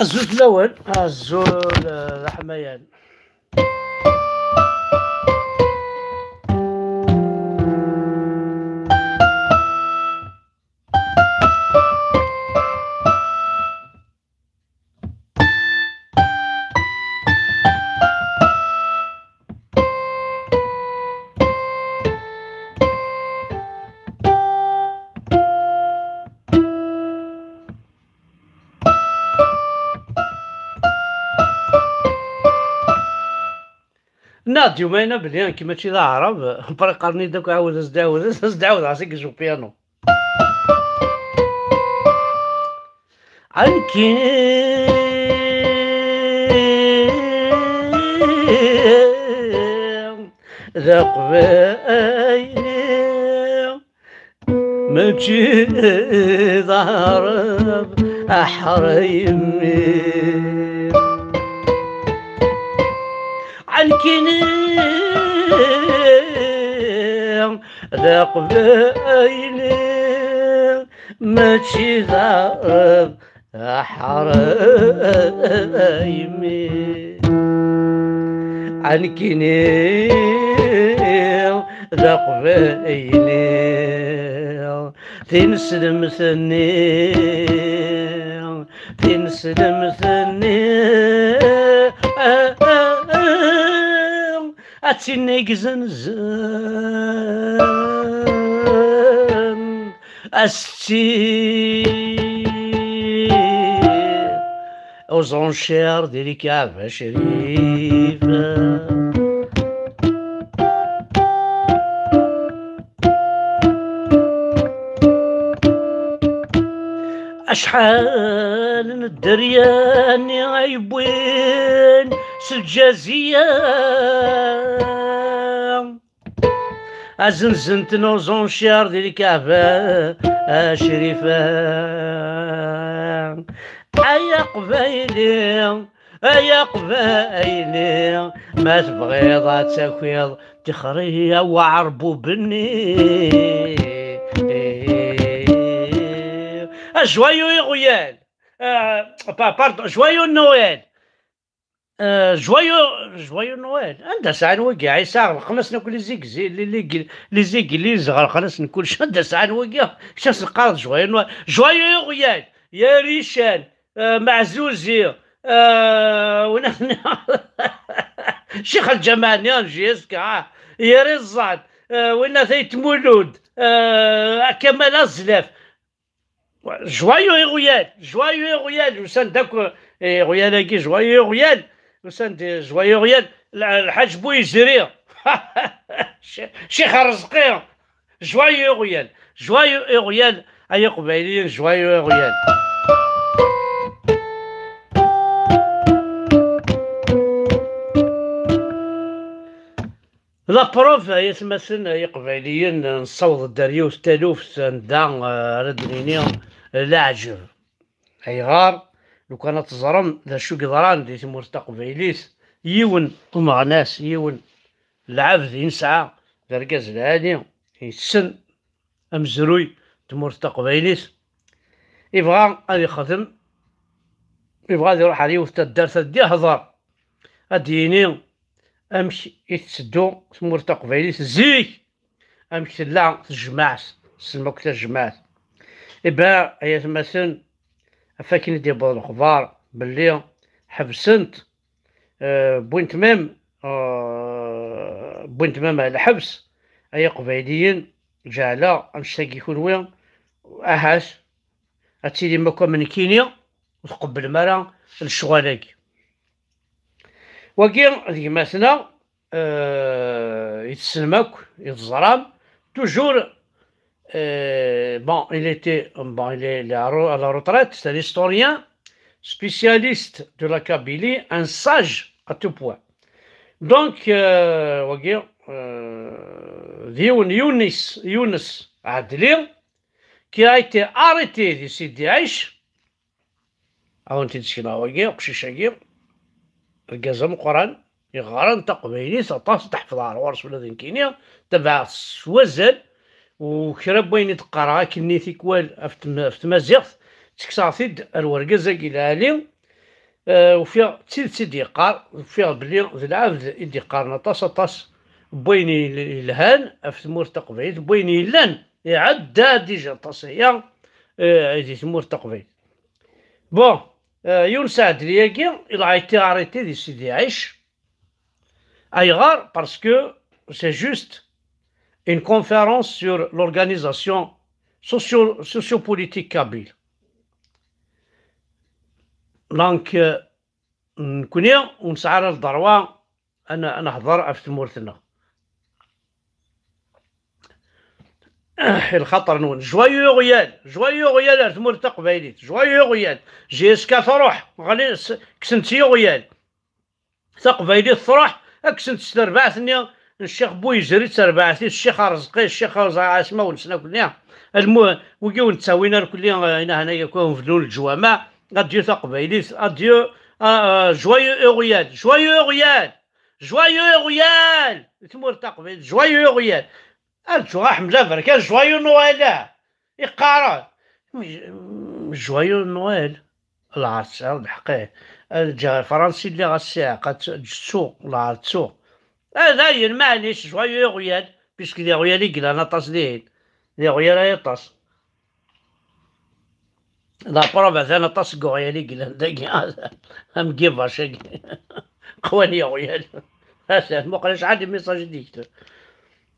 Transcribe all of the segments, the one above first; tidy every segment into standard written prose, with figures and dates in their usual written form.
الزوج الأول الزول الحميان. ناديو ماينا بليان كيما تشي ذا عرب بريقرني داك عاود ازدعود عساك جو بيانو عنكي ذا قبايلي ما تشي ذا عرب أحريمي عنكني ذا قبايلي ماشي ذا حرايمي عنكني ذا قبايلي تنسلم ثني تنسلم ثني أتسنيك زنزان أستي أوزون شير ديري كعبة شريفة أشحال الدرياني عيبوين سالجازية أزنزنت نوزون شير ديال كعبة شريفة أيا قبايلي أيا قبايلي ما تبغيض تاكيض تخريا وعربو بني جوايو يغيال باردون جوايو نويل جوايو نويل عندها ساعة نوقع يساغ خلاص ناكل لي زيك اللي صغار خلاص ناكل شادة ساعة نوقع شاس القارض جوايو نويل جوايو يغيال يا ريشان معزوزي شيخ الجمال يا جيسكا يا رزان وين ثيت مولود كمال الزلاف جوايو غيال وسان داك غيالاكي جوايو غيال وسان جوايو غيال الحاج بويزري شيخ الرزقي جوايو غيال ايا قبايليين جوايو غيال لا بروف هي تمثل هي قبايليين نصوض الدريوس تالوف ندا ردنيني لا عجب اي غار لو كانت تزرم ذا شو قدران دي تمور قبايليس يون ومغناس يون العبد ينسعى ذا ركاز الهادي يسن امزروي تمور قبايليس يبغى غادي يخدم يبغى غادي يروح عليه وسط الدار تدي هضر اديني امشي يتسدو تمور قبايليس زيك امشي لا تجمعت سموك تجمعت إبا هي تمثل فاكين دي بعض الأخبار باللي حبسنت بوينت ميم على الحبس أي قبايليين جعلا أمشتاق يكون وين أهاش أتسيدي مكا من كينيا وتقبل مرا الشغالاكي وكي ديك مثلا يتسلمك يتزرام توجور bon, il est à la retraite, c'est un historien, spécialiste de la Kabylie, un sage à tout point. Donc, Younes Adli, qui a été arrêté d'ici Daesh, avant de se faire القزم القرآن يغارن تقبيلي سطاس تحفظ على ورس ولا ذين كينيا تبع سوزل وكرب وين يتقرا كني ثيكوال في تمازيغ تكساثيد الورقزة إلى علي وفيها تيد يقار فيها بلي العبد يدي قارنا طاس بويني الهان في ثمور تقبيل بويني لان يعدى ديجا طاس هي في ثمور تقبيل بون يونس عدرياكي إلا عيتي اريتي دي سيدي عيش أيغار باسكو سي جوست une conférence sur l'organisation sociopolitique kabyle. دونك نكوني ونسعى الضروة أنا نحضر في تمورتنا الخطر نون جوايو غيال تمور تقبايليت جوايو غيال جي اسكا تروح غالي كسنتي غيال تقبايليت تروح اكسنت تربعثني الشيخ بويجري تربعثي الشيخ رزقي الشيخ عاسمه ونسنا كلنا وكيو نتساوينا كلنا هنا يكون فدون الجوامع اديو تقبايليت اديو جوايو غيال تمور تقبايليت جوايو غيال أرجو حمزة بركة جوايو نويل يقارا جوايو نويل العرس الحقيقة الجا الفرنسي اللي غساق جسو العرسو هذا هي معليش جوايو غيال بيسك دي غيال يقلا نطاس دين دي غيال يطاس لا بروف هذا نطاس غيال يقلا داكي هم كيفاش قواني غيال هذا مقلاش عادي ميساج ديكتور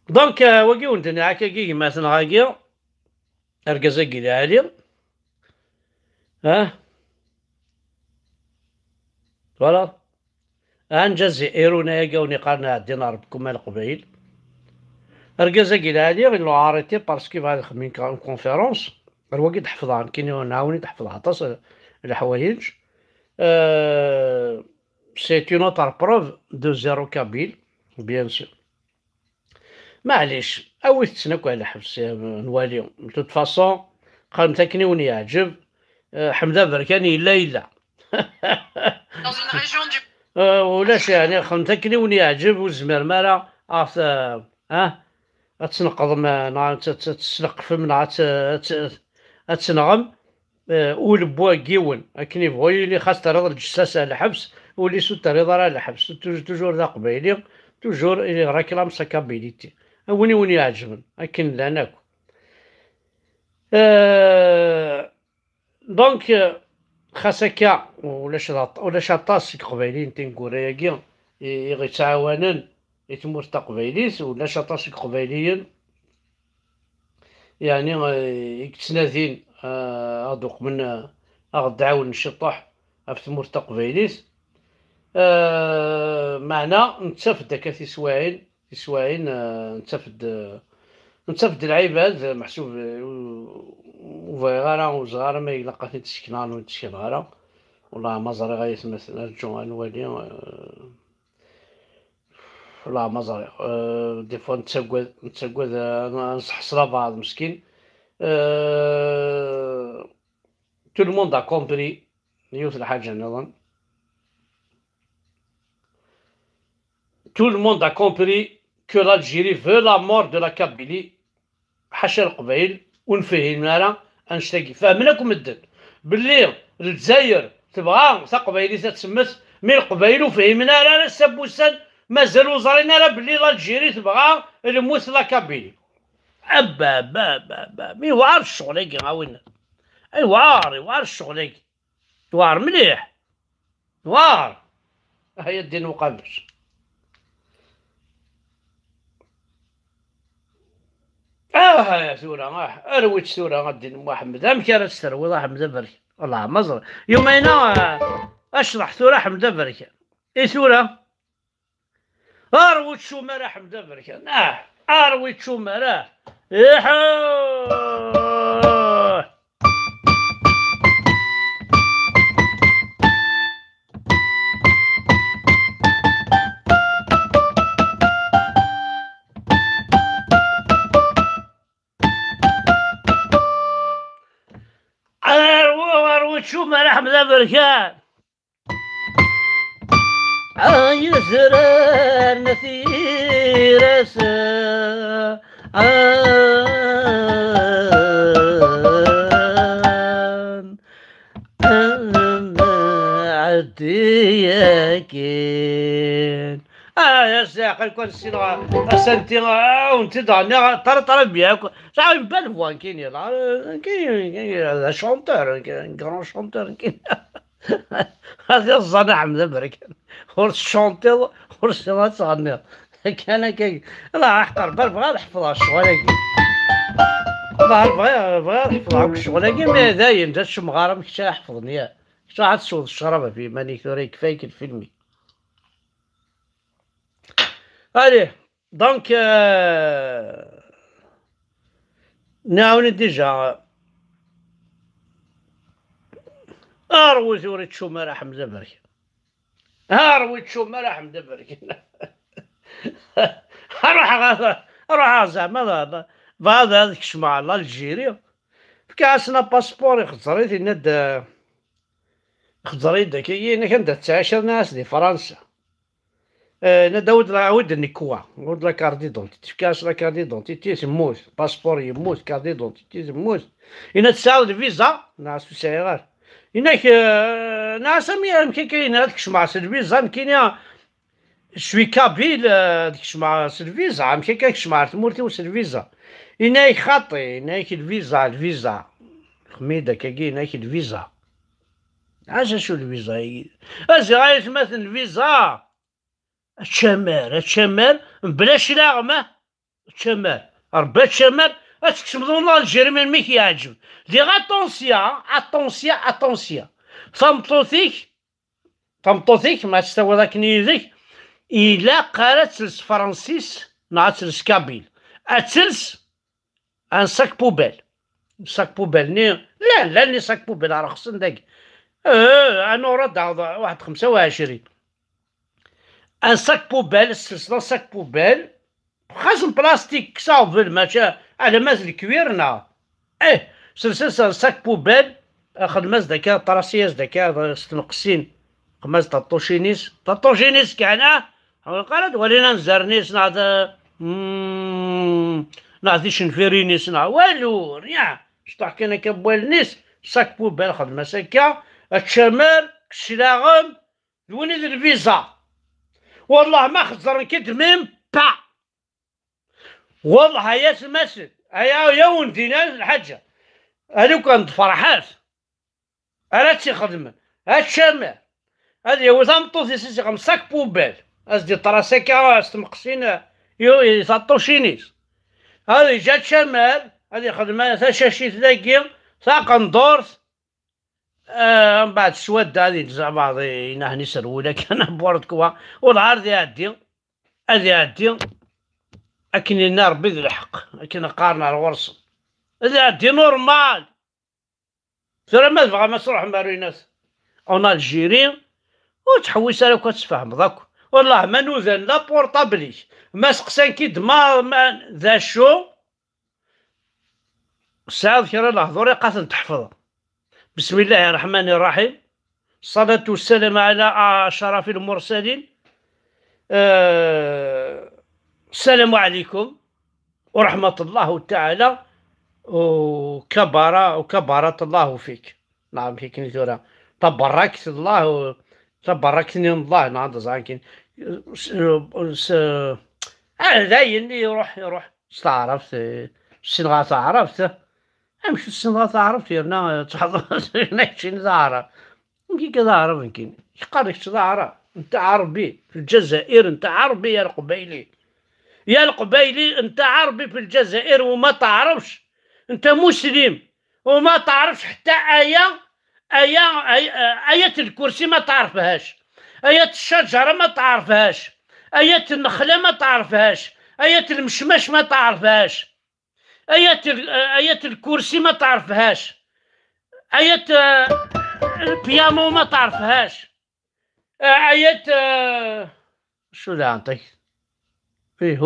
دونك وكيو نتني هاكا كي مثلا هاكي اركزا كي عالي فوالا الجزائر ياكا ونقارنا عدينا ربكم مال قبيل اركزا كي عالي غير لو عاريتي باسكو فهاد خمين كونفيرونس الوكي تحفظها كاين نعاوني تحفظها حتى الحوايج سي اون اوتر بروف دو زيرو كابيل بيان سور معليش اويت تسناكو على حبس نواليو توت فاصون قال مساكني وني يعجب حمزه بركاني الا ولاش يعني مساكني وني يعجب والزمير مالا تسنقض تسنق فمنا تسنغم ولبوا كيون اكني بغي اللي خاص تريض الجساسه على الحبس واللي سو تريض على الحبس توجور ذا قبيلي توجور اللي راكلام ساكابيليتي وين يعجبن لكن لا ناكل دونك خاص هكا ولاش طاس قبايليين تنكورياكي يتعاونن يتمور قبايليت ولاش طاس قبايليين يعني يتسنادين هادوك من غدعاون الشطح في تمور قبايليت معنا نتفد هكا تسواعين نتفد العباد محسوب وفيغارا وصغار ما يلقى تسكنان وتسكن غارا والله ما زري غاية مثلا نرجو نوالي والله ما زري دي فوا نتسقود نحصل بعض مسكين تو الموند ا كومبري يوث الحاجة نظن tout le monde a compris que l'Algérie veut la mort de la Kabylie حاشا القبائل ونفهمنا راه انشتاقي فهمناكم الدن باللي الجزائر تبغى قبايلي تتسمت من القبائل وفهمنا راه السبوسان مازالوا زارينا راه باللي الجيري تبغى الموت لا كابيلي ابا با با با مي وعار الشغل عاونا اي وعار الشغل وعار مليح وعار هيا الدين وقابلش يا ثورة ارويت ثورة غادي محمد كان تستروي حمد بركة والله مزر يومين اشرح ثورة حمد بركة اي ثورة ارويت شو مرا حمد بركة ارويت شو مرا شو ما رحم ذا بركان يسرى نثير سا عدي كين يا ساقي كون السينما اسنتي وانت داني طرطر بياك صافي بان فوان كاين يلا كاين شونتور كرون شونتور كاين هذا الزنا حمد برك ور شونتي ور سما تصغني كان لا احضر بال بغا نحفظها الشغل بغا نحفظها الشغل ما دايم دا الشمغاره مكش حفظني شو عاد صوت الشرابه في ماني ثوري كفايك الفيلمي allez donc نعاون ديجا اروي وريت شو ما راح حمزه برك اروي شو ما راح حمزه برك اروح زعما هذا هذيك الشمعة الجيري في كاسنا باسبور خزريت ند خزريت داك كنت 19 ناس دي فرنسا نداود عاود النكوة عاود لا كارت ديدونتيتي كاش لا كارت ديدونتيتي يموت باسبور يموت كارت ديدونتيتي يموت إنا تساعد الفيزا ناس في السيارات إنك ناس يمكن كاين هاديك مع الفيزا كاين شوي كابيل ديك مع الفيزا يمكن كاينش مع تمورتي الفيزا إنا خاطي إنا الفيزا خميدة كاين الفيزا عاش شو الفيزا أجي غاية مثلا الفيزا الشمال بلاش نغمة الشمال ربا الشمال تكتب الله الجيري من ميك يعجب دي اتونسيون فمطوثيك ما تستوى ذاك نيدك إلا قالت تلس فرنسيس نا تلس كابيل أتلس ان ساك بوبيل ني لا ني ساك بوبيل راه خصن داك انا راه واحد 25 ان ساك بوبيل السلسله ساك بوبيل خازن بلاستيك كساوفل ماشي على ماز الكويرنا سلسله ساك بوبيل خدماز داك طراسياس داك ستنقسين خماز طاطوشينيس كاع قالت ولينا نزرنيس نعطي شنفيرينيس والو ريا شطح كان كبوالنيس ساك بوبيل خدمه ساكا الشمال كشلاغم وين الفيزا والله ما خزر كد ميم با والله يا سماسل يا ولدي الحاجه هذوك كانت فرحات انا تي خدمه هاد الشمال هادي هو تمطوط يسيسي خمساك بوبال اسدي طراسيكا استمقسين يططوشينيس هادي جات شمال هادي خدمه ثاشاشيت ذاكي ساقن دورت من بعد السواد هادي تزع بعضي نهني سروله كان بورد كوا والعرض يعدي هادي يعدي لكن لنا ربي ذو الحق لكن قارنا الورص هادي يعدي نورمال ترى ما تبغى مسروح ماريناس اون الجيري وتحوس عليك وتفهم ذاك والله ما نوذن لا بورطابليش ما سقسان كيد ما ذا شو سعد كرا الحضور قاتل تحفظ بسم الله الرحمن الرحيم الصلاة والسلام على أشرف المرسلين السلام عليكم ورحمة الله تعالى وكبرت الله فيك نعم هيك نثورا تبركت الله تبركتني الله نعم زعما داين يروح استعرفت السنغا تعرفت امشي السنغا تعرفت يرنا تحضر نحشي تعرف يمكن كذا عرف يمكن يقالك تعرف انت عربي في الجزائر انت عربي يا القبيلي انت عربي في الجزائر وما تعرفش انت مسلم وما تعرفش حتى آية الكرسي ما تعرفهاش آية الشجرة ما تعرفهاش آية النخلة ما تعرفهاش آية المشمش ما تعرفهاش آية الكرسي ما تعرفهاش آية البيانو ما تعرفهاش آية شو اللي عندك فيه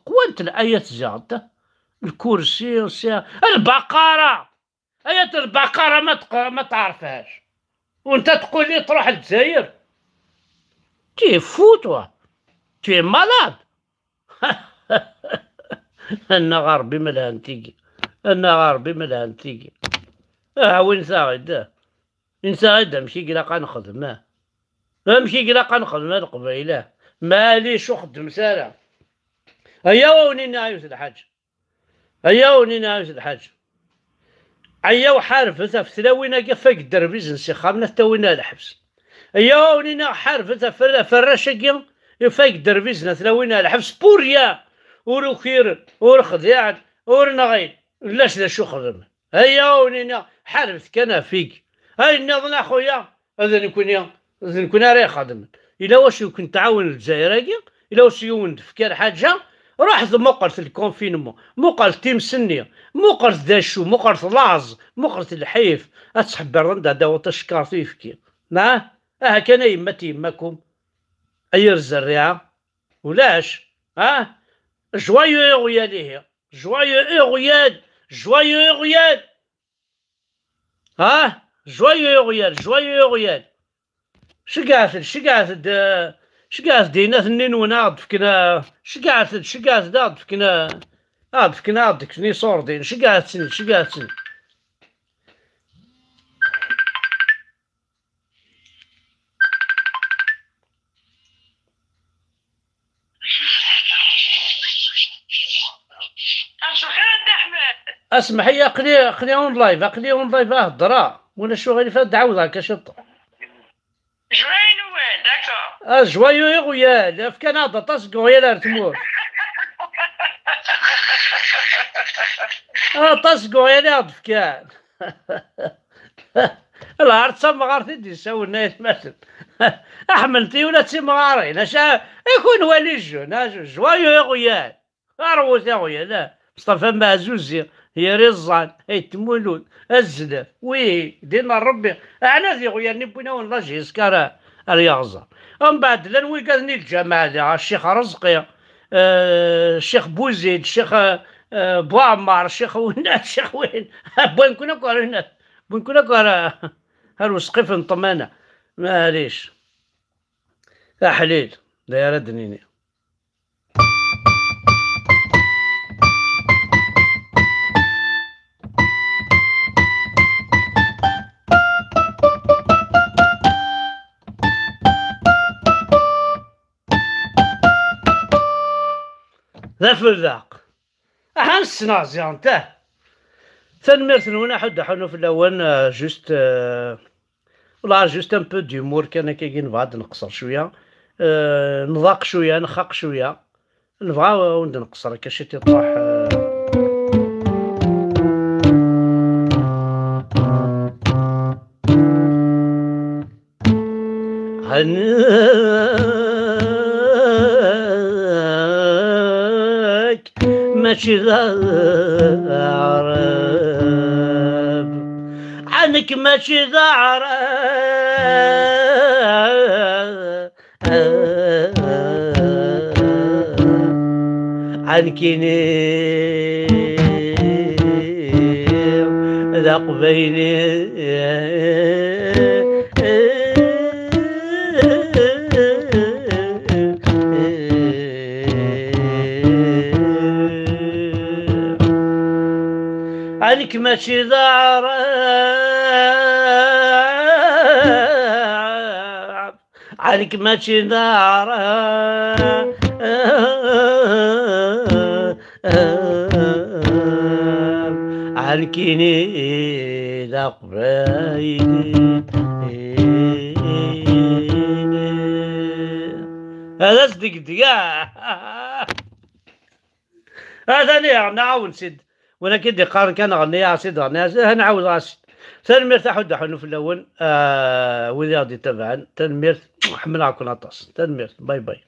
قوانت الآيات زعما الكرسي البقرة آية البقرة ما تعرفهاش وانت تقول لي تروح للجزائر تي فوتوا تي مالاد انا غربي ملهانتيكي وين انت غدا ماشي كي نخدم امشي قلا قنخدم هاد القبيله ماليش وخدم سالة. هيا ونينا عايز الحاج، هيا ونينا عايز الحاج، هيا وحارفت في ثلاوينا قفاك الدربيز نسي خامنا تاوينا الحبس. هيا ونينا حارفت فراشا يفاك دربيزنا ثلاوينا الحبس بوريا وروكير ورخديان ورنغيل لاش لا شو خدم. هيا ونينا حارفت كان فيك هاي نظن اخويا هذا نكون راه خادم. الا واش كنت تعاون الجزائر الا واش يون فكر حاجه روح مقرت الكونفينمون، مقرت تيمسني، مقرت داشو، مقرت لاز، مقرت الحيف، اتحب الرندا داو تشكار فيفكي. نعم كان يماكم اير الزريعه ولاش جوايو اغيال ليه جوايو اغيال جوايو اغيال جوايو اغيال شقاعد دينا ثنين ونعض فكنا شقاعد نعض فكنا عض كني صوردين شقاعد سن اسمح يا قلي اون لايف هضرا ولا شو غادي فهاد تعاود هكا شط جوايو يا غيال في كندا تصقو غيال تموت تصقو غيال فكان العرض تسمى غارتي دي ساونا يتمثل احملتي ولا تسمى غارين يكون والي جوايو يا غيال اروس يا غيال لا مصطفى معزوزي يا رزان هي تمولون الزلف وي دينا ربي انا زي غيال نبونا والله جيسكار اليغزر. ومن بعد لنوي قالني الجماعة الشيخ رزقي الشيخ بوزيد الشيخ بوعمر الشيخ وين الشيخ وين بوين كنا كورنا بوين كنا كورا هالوسقف نطمانة معليش يا حليل لا يردنيني. ذا فذاق أحسنا زيانته تنمرت نونا حد حنو في الأول جوست والله جوست ان بو ديمور كان كي نبغى نقصر شوية نضاق شوية نخاق شوية نبغى ونبدا نقصر كاش تطرح ماشي عرب عنك ماشي عرب عنكيني ذاق بيني عنك ماشي ضعرب عنك ماشي ضعرب عنكيني ذاق بعيني هذا صدق دقا هذا نعاون سيد ولكن دي قارن كان غنية عسيد غنية نعاود راسي تنمير تحد حنو في الأول وإذا غادي تبعا تنمير حمل عكون عطاس تنمير باي باي.